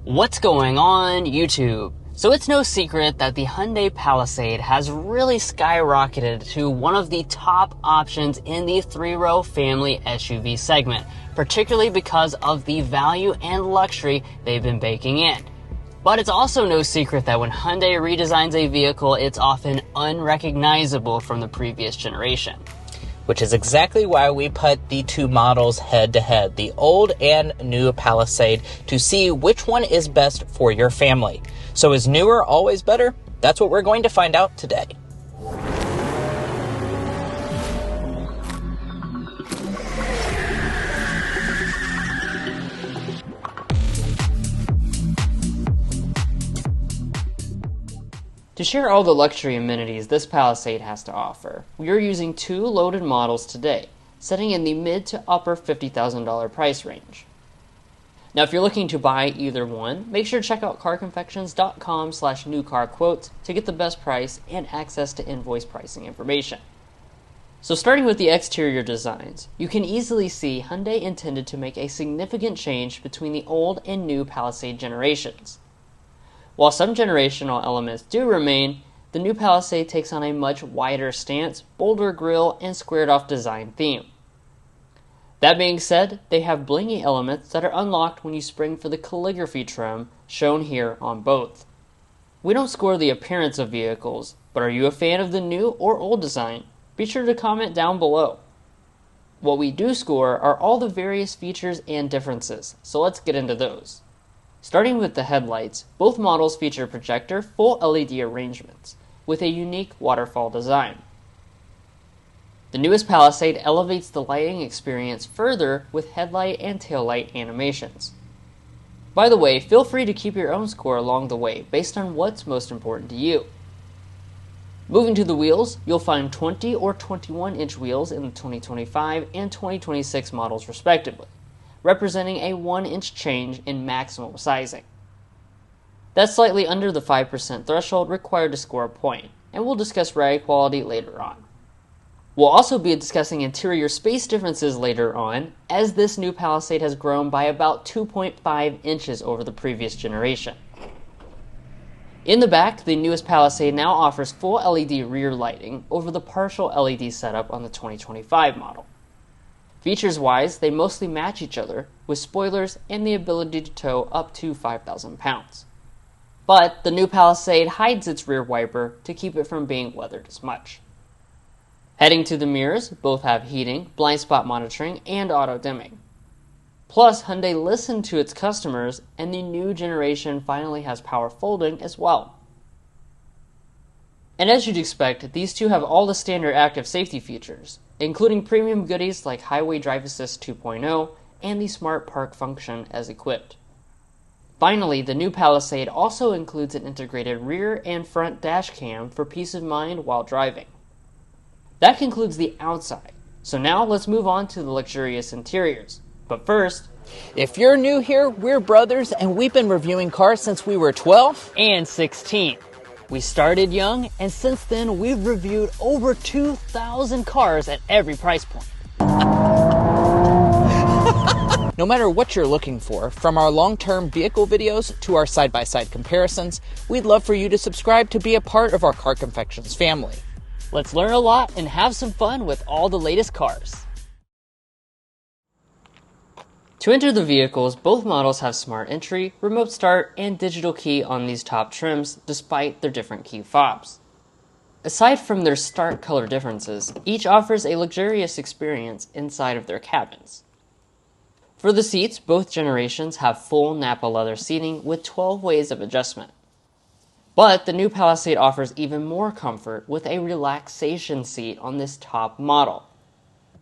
What's going on, YouTube? So it's no secret that the Hyundai Palisade has really skyrocketed to one of the top options in the three-row family SUV segment, particularly because of the value and luxury they've been baking in. But it's also no secret that when Hyundai redesigns a vehicle, it's often unrecognizable from the previous generation. Which is exactly why we put the two models head to head, the old and new Palisade, to see which one is best for your family. So is newer always better? That's what we're going to find out today. To share all the luxury amenities this Palisade has to offer, we are using two loaded models today, setting in the mid to upper $50,000 price range. Now if you're looking to buy either one, make sure to check out carconfections.com/newcarquotes to get the best price and access to invoice pricing information. So starting with the exterior designs, you can easily see Hyundai intended to make a significant change between the old and new Palisade generations. While some generational elements do remain, the new Palisade takes on a much wider stance, bolder grille, and squared-off design theme. That being said, they have blingy elements that are unlocked when you spring for the calligraphy trim shown here on both. We don't score the appearance of vehicles, but are you a fan of the new or old design? Be sure to comment down below. What we do score are all the various features and differences, so let's get into those. Starting with the headlights, both models feature projector full LED arrangements with a unique waterfall design. The newest Palisade elevates the lighting experience further with headlight and taillight animations. By the way, feel free to keep your own score along the way based on what's most important to you. Moving to the wheels, you'll find 20 or 21-inch wheels in the 2025 and 2026 models respectively, representing a 1-inch change in maximum sizing. That's slightly under the 5% threshold required to score a point, and we'll discuss ride quality later on. We'll also be discussing interior space differences later on, as this new Palisade has grown by about 2.5 inches over the previous generation. In the back, the newest Palisade now offers full LED rear lighting over the partial LED setup on the 2025 model. Features-wise, they mostly match each other, with spoilers and the ability to tow up to 5,000 pounds. But the new Palisade hides its rear wiper to keep it from being weathered as much. Heading to the mirrors, both have heating, blind spot monitoring, and auto-dimming. Plus, Hyundai listened to its customers, and the new generation finally has power folding as well. And as you'd expect, these two have all the standard active safety features, including premium goodies like Highway Drive Assist 2.0 and the Smart Park function as equipped. Finally, the new Palisade also includes an integrated rear and front dash cam for peace of mind while driving. That concludes the outside, so now let's move on to the luxurious interiors. But first, If you're new here, we're brothers and we've been reviewing cars since we were 12 and 16. We started young, and since then we've reviewed over 2,000 cars at every price point. No matter what you're looking for, from our long-term vehicle videos to our side-by-side comparisons, we'd love for you to subscribe to be a part of our Car Confections family. Let's learn a lot and have some fun with all the latest cars. To enter the vehicles, both models have smart entry, remote start, and digital key on these top trims, despite their different key fobs. Aside from their stark color differences, each offers a luxurious experience inside of their cabins. For the seats, both generations have full Nappa leather seating with 12 ways of adjustment. But the new Palisade offers even more comfort with a relaxation seat on this top model.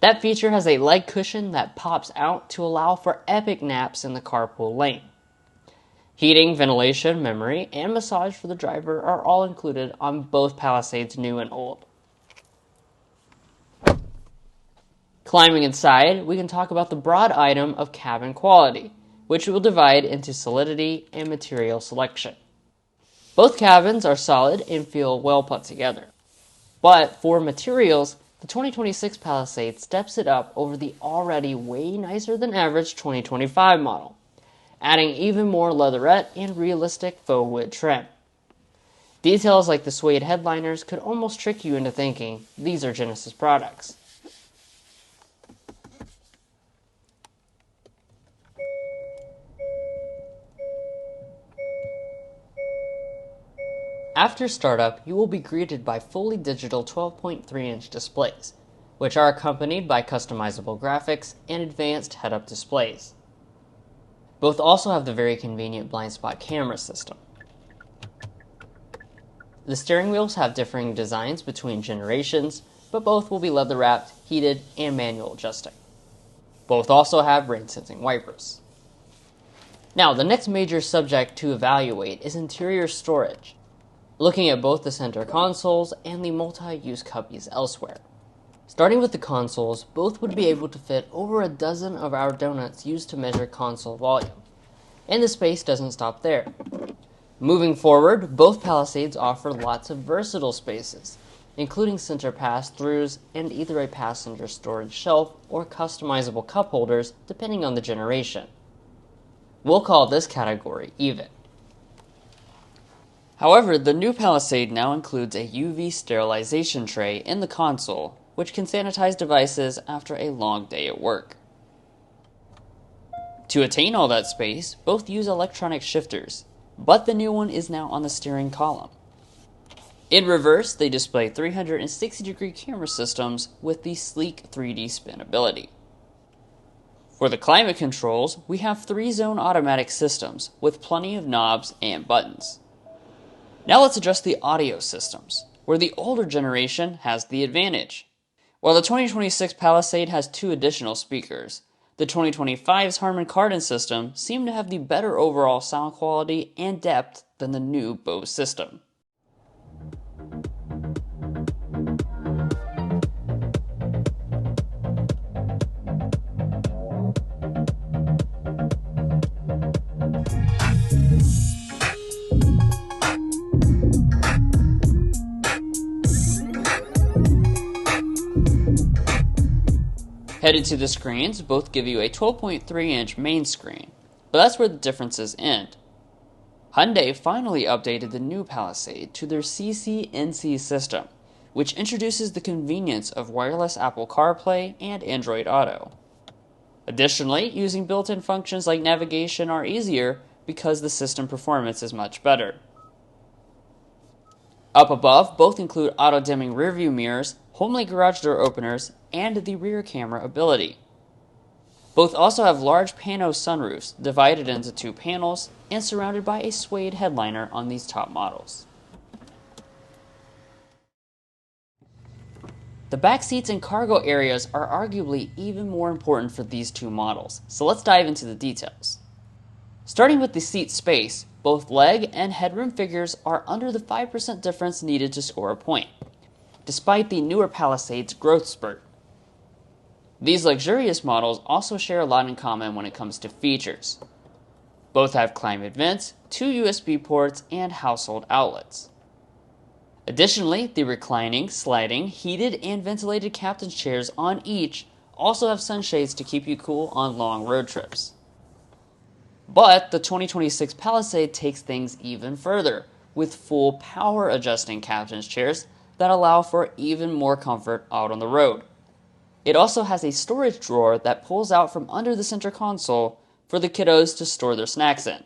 That feature has a leg cushion that pops out to allow for epic naps in the carpool lane. Heating, ventilation, memory, and massage for the driver are all included on both Palisades new and old. Climbing inside, we can talk about the broad item of cabin quality, which we will divide into solidity and material selection. Both cabins are solid and feel well put together. But for materials, the 2026 Palisade steps it up over the already way nicer than average 2025 model, adding even more leatherette and realistic faux wood trim. Details like the suede headliners could almost trick you into thinking these are Genesis products. After startup, you will be greeted by fully digital 12.3-inch displays, which are accompanied by customizable graphics and advanced head-up displays. Both also have the very convenient blind spot camera system. The steering wheels have differing designs between generations, but both will be leather-wrapped, heated, and manual adjusting. Both also have rain-sensing wipers. Now, the next major subject to evaluate is interior storage, looking at both the center consoles and the multi-use cubbies elsewhere. Starting with the consoles, both would be able to fit over a dozen of our donuts used to measure console volume. And the space doesn't stop there. Moving forward, both Palisades offer lots of versatile spaces, including center pass-throughs and either a passenger storage shelf or customizable cup holders depending on the generation. We'll call this category even. However, the new Palisade now includes a UV sterilization tray in the console, which can sanitize devices after a long day at work. To attain all that space, both use electronic shifters, but the new one is now on the steering column. In reverse, they display 360-degree camera systems with the sleek 3D spin ability. For the climate controls, we have 3-zone automatic systems with plenty of knobs and buttons. Now let's address the audio systems, where the older generation has the advantage. While the 2026 Palisade has 2 additional speakers, the 2025's Harman Kardon system seemed to have the better overall sound quality and depth than the new Bose system. Headed to the screens, both give you a 12.3-inch main screen, but that's where the differences end. Hyundai finally updated the new Palisade to their CC-NC system, which introduces the convenience of wireless Apple CarPlay and Android Auto. Additionally, using built-in functions like navigation are easier because the system performance is much better. Up above, both include auto-dimming rearview mirrors, homely garage door openers, and the rear camera ability. Both also have large pano sunroofs divided into 2 panels and surrounded by a suede headliner on these top models. The back seats and cargo areas are arguably even more important for these 2 models, so let's dive into the details. Starting with the seat space, both leg and headroom figures are under the 5% difference needed to score a point, despite the newer Palisade's growth spurt. These luxurious models also share a lot in common when it comes to features. Both have climate vents, 2 USB ports, and household outlets. Additionally, the reclining, sliding, heated, and ventilated captain's chairs on each also have sunshades to keep you cool on long road trips. But the 2026 Palisade takes things even further, with full power adjusting captain's chairs that allow for even more comfort out on the road. It also has a storage drawer that pulls out from under the center console for the kiddos to store their snacks in.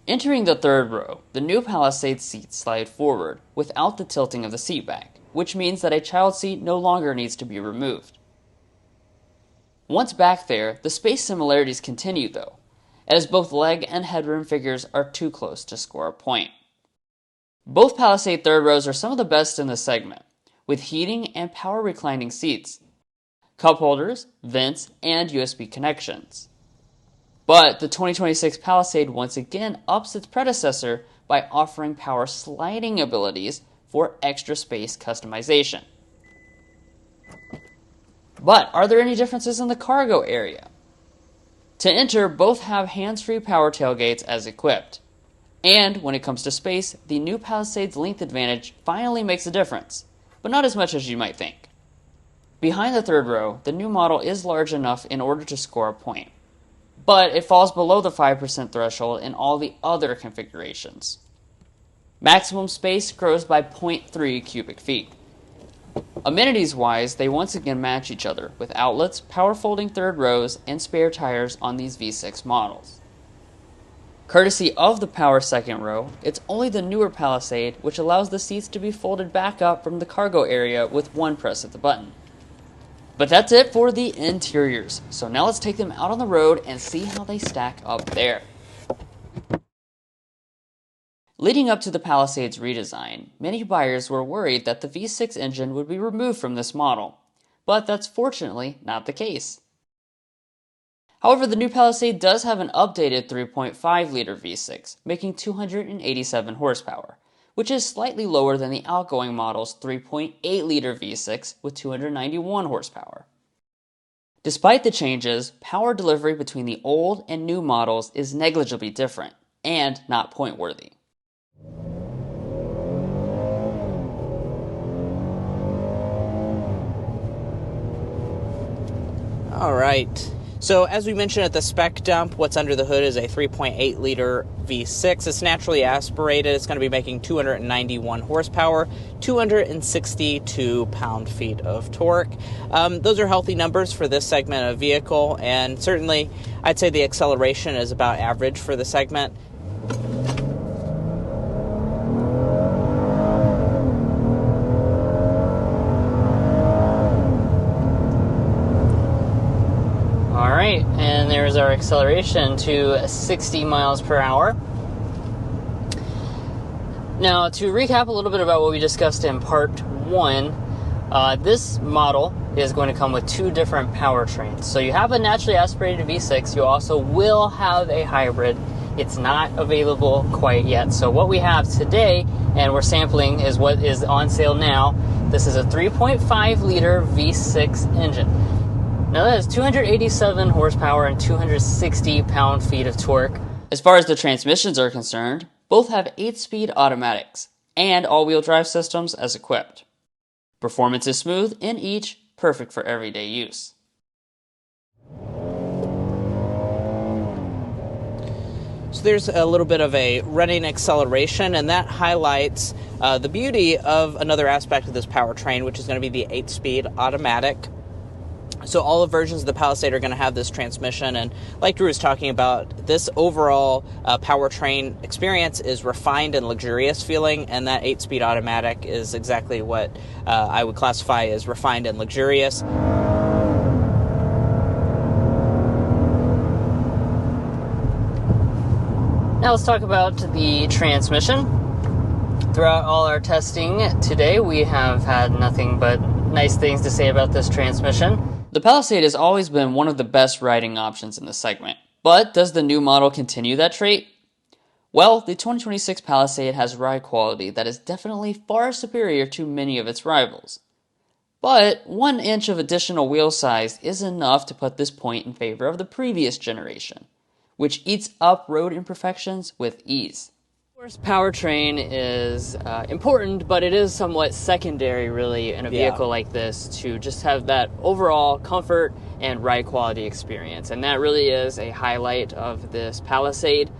Entering the third row, the new Palisade seats slide forward without the tilting of the seat back, which means that a child seat no longer needs to be removed. Once back there, the space similarities continue though, as both leg and headroom figures are too close to score a point. Both Palisade third rows are some of the best in the segment, with heating and power reclining seats, cup holders, vents, and USB connections. But the 2026 Palisade once again ups its predecessor by offering power sliding abilities for extra space customization. But are there any differences in the cargo area? To enter, both have hands-free power tailgates as equipped. And when it comes to space, the new Palisade's length advantage finally makes a difference, but not as much as you might think. Behind the third row, the new model is large enough in order to score a point. but it falls below the 5% threshold in all the other configurations. Maximum space grows by 0.3 cubic feet. Amenities-wise, they once again match each other, with outlets, power folding third rows, and spare tires on these V6 models. Courtesy of the power second row, it's only the newer Palisade which allows the seats to be folded back up from the cargo area with one press of the button. But that's it for the interiors, so now let's take them out on the road and see how they stack up there. Leading up to the Palisade's redesign, many buyers were worried that the V6 engine would be removed from this model, but that's fortunately not the case. However, the new Palisade does have an updated 3.5-liter V6, making 287 horsepower, which is slightly lower than the outgoing model's 3.8-liter V6 with 291 horsepower. Despite the changes, power delivery between the old and new models is negligibly different, and not point-worthy. All right. So as we mentioned at the spec dump, what's under the hood is a 3.8-liter V6. It's naturally aspirated. It's going to be making 291 horsepower, 262 pound-feet of torque. Those are healthy numbers for this segment of vehicle, and certainly I'd say the acceleration is about average for the segment. Alright, and there's our acceleration to 60 miles per hour. Now, to recap a little bit about what we discussed in part 1, this model is going to come with two different powertrains. So you have a naturally aspirated V6, you also will have a hybrid. It's not available quite yet. So what we have today, and we're sampling, is what is on sale now. This is a 3.5-liter V6 engine. Now that has 287 horsepower and 260 pound-feet of torque. As far as the transmissions are concerned, both have 8-speed automatics and all-wheel drive systems as equipped. Performance is smooth in each, perfect for everyday use. So there's a little bit of a running acceleration, and that highlights the beauty of another aspect of this powertrain, which is going to be the 8-speed automatic. So all the versions of the Palisade are going to have this transmission, and like Drew was talking about, this overall powertrain experience is refined and luxurious feeling, and that 8-speed automatic is exactly what I would classify as refined and luxurious. Now let's talk about the transmission. Throughout all our testing today, we have had nothing but nice things to say about this transmission. The Palisade has always been one of the best riding options in the segment, but does the new model continue that trait? Well, the 2026 Palisade has ride quality that is definitely far superior to many of its rivals. But 1 inch of additional wheel size is enough to put this point in favor of the previous generation, which eats up road imperfections with ease. Of course, powertrain is important, but it is somewhat secondary, really, in a vehicle like this to just have that overall comfort and ride quality experience. And that really is a highlight of this Palisade.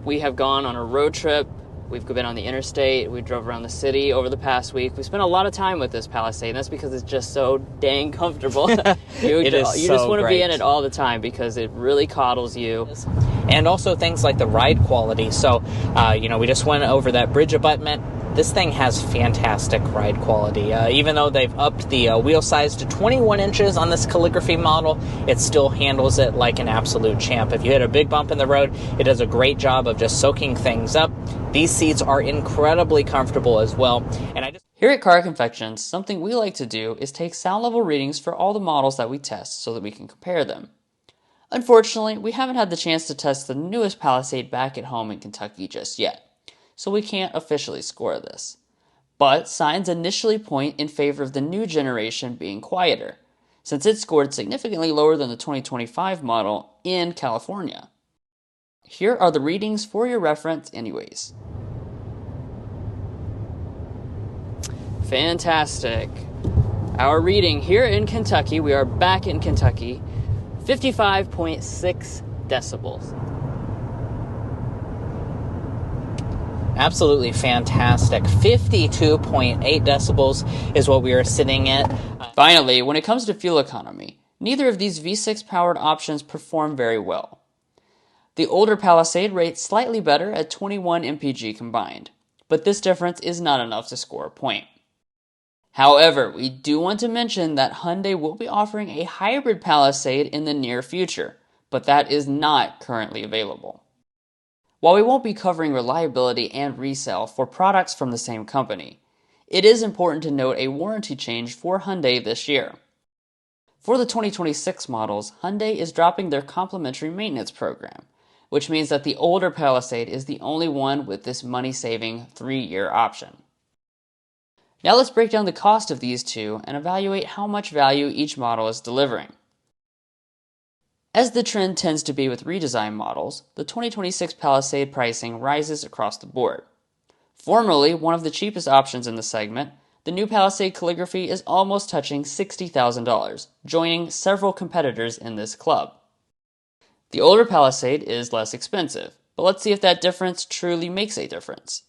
We have gone on a road trip. We've been on the interstate. We drove around the city over the past week. We spent a lot of time with this Palisade, and that's because it's just so dang comfortable. You just want to be in it all the time because it really coddles you. And also things like the ride quality. So, we just went over that bridge abutment. This thing has fantastic ride quality. Even though they've upped the wheel size to 21 inches on this calligraphy model, it still handles it like an absolute champ. If you hit a big bump in the road, it does a great job of just soaking things up. These seats are incredibly comfortable as well. And Here at Car Confections, something we like to do is take sound level readings for all the models that we test so that we can compare them. Unfortunately, we haven't had the chance to test the newest Palisade back at home in Kentucky just yet, so we can't officially score this. But signs initially point in favor of the new generation being quieter, since it scored significantly lower than the 2025 model in California. Here are the readings for your reference anyways. Fantastic. Our reading here in Kentucky, we are back in Kentucky, 55.6 decibels. Absolutely fantastic. 52.8 decibels is what we are sitting at. Finally, when it comes to fuel economy, neither of these V6 powered options perform very well. The older Palisade rates slightly better at 21 mpg combined, but this difference is not enough to score a point. However, we do want to mention that Hyundai will be offering a hybrid Palisade in the near future, but that is not currently available. While we won't be covering reliability and resale for products from the same company, it is important to note a warranty change for Hyundai this year. For the 2026 models, Hyundai is dropping their complimentary maintenance program, which means that the older Palisade is the only one with this money-saving 3-year option. Now let's break down the cost of these two and evaluate how much value each model is delivering. As the trend tends to be with redesign models, the 2026 Palisade pricing rises across the board. Formerly one of the cheapest options in the segment, the new Palisade Calligraphy is almost touching $60,000, joining several competitors in this club. The older Palisade is less expensive, but let's see if that difference truly makes a difference.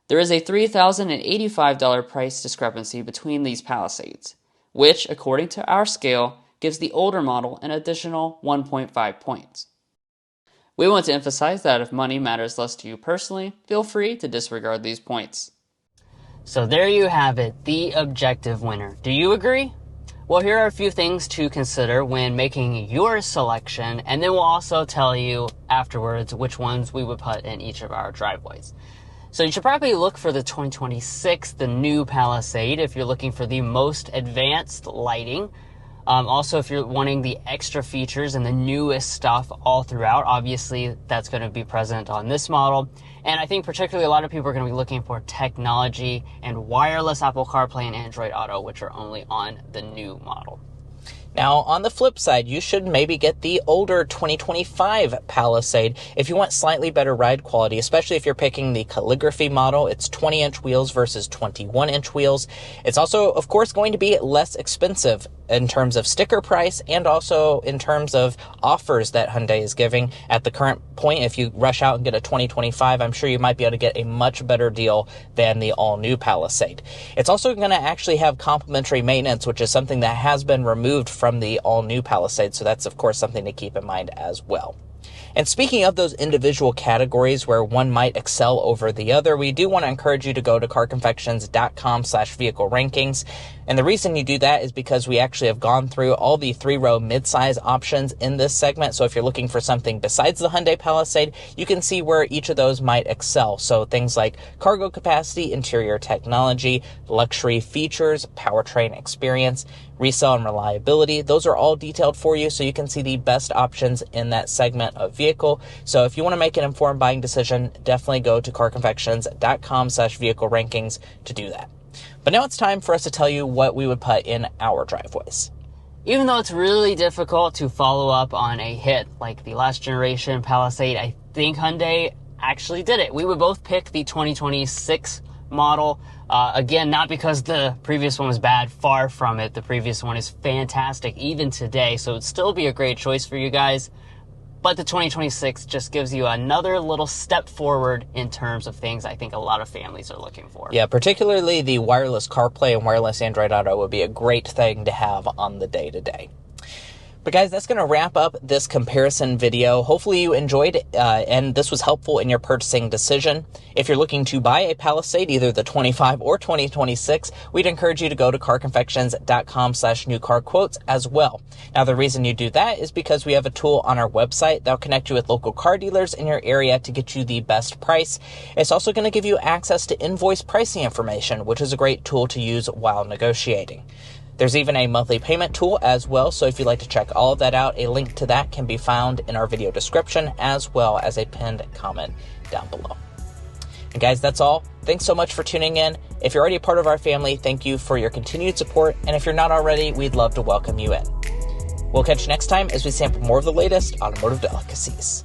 There is a $3,085 price discrepancy between these Palisades, which, according to our scale, gives the older model an additional 1.5 points. We want to emphasize that if money matters less to you personally, feel free to disregard these points. So there you have it, the objective winner. Do you agree? Well, here are a few things to consider when making your selection, and then we'll also tell you afterwards which ones we would put in each of our driveways. So you should probably look for the 2026, the new Palisade, if you're looking for the most advanced lighting. Also, if you're wanting the extra features and the newest stuff all throughout, obviously that's going to be present on this model. And I think particularly a lot of people are going to be looking for technology and wireless Apple CarPlay and Android Auto, which are only on the new model. Now, on the flip side, you should maybe get the older 2025 Palisade if you want slightly better ride quality, especially if you're picking the Calligraphy model. It's 20-inch wheels versus 21-inch wheels. It's also, of course, going to be less expensive in terms of sticker price and also in terms of offers that Hyundai is giving at the current point. If you rush out and get a 2025, I'm sure you might be able to get a much better deal than the all-new Palisade. It's also going to actually have complimentary maintenance, which is something that has been removed from the all-new Palisade, so that's, of course, something to keep in mind as well. And speaking of those individual categories where one might excel over the other, we do want to encourage you to go to carconfections.com/vehicle rankings. And the reason you do that is because we actually have gone through all the 3-row midsize options in this segment. So if you're looking for something besides the Hyundai Palisade, you can see where each of those might excel. So things like cargo capacity, interior technology, luxury features, powertrain experience, resale and reliability. Those are all detailed for you so you can see the best options in that segment of vehicle. So if you want to make an informed buying decision, definitely go to carconfections.com/vehicle rankings to do that. But now it's time for us to tell you what we would put in our driveways. Even though it's really difficult to follow up on a hit like the last generation Palisade, I think Hyundai actually did it. We would both pick the 2026 model. Again, not because the previous one was bad, far from it. The previous one is fantastic even today, so it'd still be a great choice for you guys. But the 2026 just gives you another little step forward in terms of things I think a lot of families are looking for. Yeah, particularly the wireless CarPlay and wireless Android Auto would be a great thing to have on the day-to-day. But guys, that's going to wrap up this comparison video. Hopefully you enjoyed it, and this was helpful in your purchasing decision. If you're looking to buy a Palisade, either the 25 or 2026, we'd encourage you to go to carconfections.com/newcarquotes as well. Now, the reason you do that is because we have a tool on our website that'll connect you with local car dealers in your area to get you the best price. It's also going to give you access to invoice pricing information, which is a great tool to use while negotiating. There's even a monthly payment tool as well, so if you'd like to check all of that out, a link to that can be found in our video description as well as a pinned comment down below. And guys, that's all. Thanks so much for tuning in. If you're already a part of our family, thank you for your continued support, and if you're not already, we'd love to welcome you in. We'll catch you next time as we sample more of the latest automotive delicacies.